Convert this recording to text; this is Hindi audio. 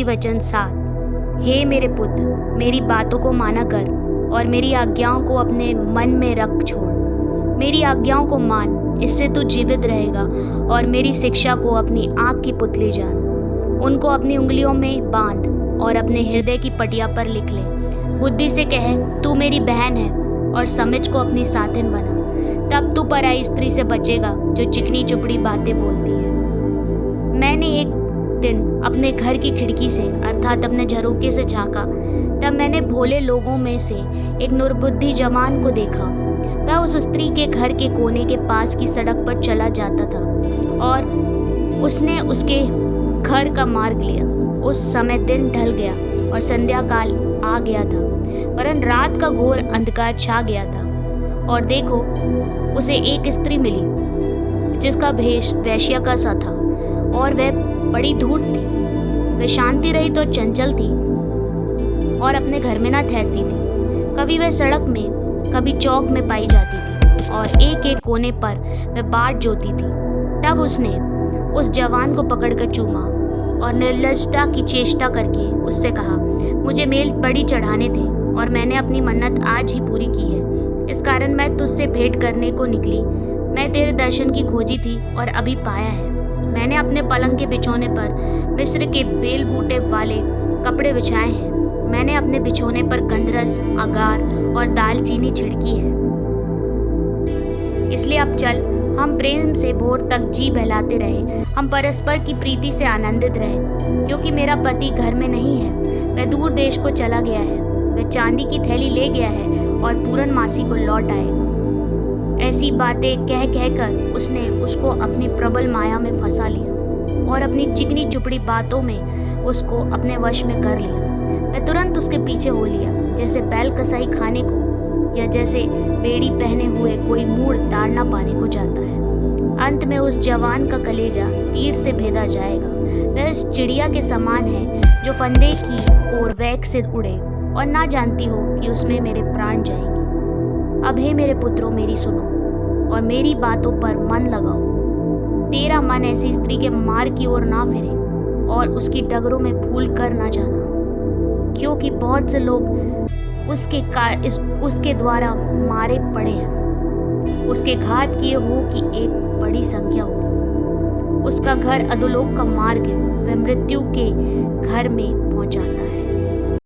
नीति वचन 7। हे मेरे पुत्र, मेरी बातों को माना कर और मेरी आज्ञाओं को अपने मन में रख छोड़। मेरी आज्ञाओं को मान, इससे तू जीवित रहेगा, और मेरी शिक्षा को अपनी आँख की पुतली जान। उनको अपनी उंगलियों में बांध और अपने हृदय की पटिया पर लिख ले। बुद्धि से कह, तू मेरी बहन है, और समझ को अपनी साथिन बना। तब तू पराई स्त्री से बचेगा जो चिकनी चुपड़ी बातें बोलती है। मैंने एक दिन अपने घर की खिड़की से अर्थात अपने झरोके से झांका, तब मैंने भोले लोगों में से एक निर्बुद्धि जवान को देखा। वह उस स्त्री के घर के कोने के पास की सड़क पर चला जाता था और उसने उसके घर का मार्ग लिया। उस समय दिन ढल गया और संध्या काल आ गया था, वरन रात का घोर अंधकार छा गया था। और देखो, उसे एक स्त्री मिली जिसका भेष वेश्या का सा था, और वह बड़ी धूर्त थी। वह शांति रहित और चंचल थी और अपने घर में न ठहरती थी। कभी वह सड़क में, कभी चौक में पाई जाती थी, और एक एक कोने पर वह बाट जोती थी। तब उसने उस जवान को पकड़कर चूमा और निर्लज्जता की चेष्टा करके उससे कहा, मुझे मेल बड़ी चढ़ाने थे और मैंने अपनी मन्नत आज ही पूरी की है। इस कारण मैं तुझसे भेंट करने को निकली। मैं तेरे दर्शन की खोजी थी और अभी पाया है। मैंने अपने पलंग के बिछौने पर मिस्र के बेल बूटे वाले कपड़े बिछाए हैं। मैंने अपने बिछौने पर गंधरस, अगार और दालचीनी छिड़की है। इसलिए अब चल, हम प्रेम से भोर तक जी बहलाते रहें। हम परस्पर की प्रीति से आनंदित रहें, क्योंकि मेरा पति घर में नहीं है, वह दूर देश को चला गया है। वह चांदी की थैली ले गया है और पूर्णमासी को लौट आएगा। ऐसी बातें कह कहकर उसने उसको अपनी प्रबल माया में फंसा लिया और अपनी चिकनी चुपड़ी बातों में उसको अपने वश में कर लिया। मैं तुरंत उसके पीछे हो लिया, जैसे बैल कसाई खाने को या जैसे बेड़ी पहने हुए कोई मूढ़ ताड़ ना पाने को जाता है। अंत में उस जवान का कलेजा तीर से भेदा जाएगा। वह उस चिड़िया के समान है जो फंदे की ओर वेग से उड़े और ना जानती हो कि उसमें मेरे प्राण जाएंगे। अब हे मेरे पुत्रों, मेरी सुनो और मेरी बातों पर मन लगाओ। तेरा मन ऐसी स्त्री के मार्ग की ओर ना फिरे और उसकी डगरों में भूल कर ना जाना, क्योंकि बहुत से लोग उसके द्वारा मारे पड़े हैं। उसके घात किए हो कि एक बड़ी संख्या हो। उसका घर अधोलोक का मार्ग है, वह मृत्यु के घर में पहुंचाता है।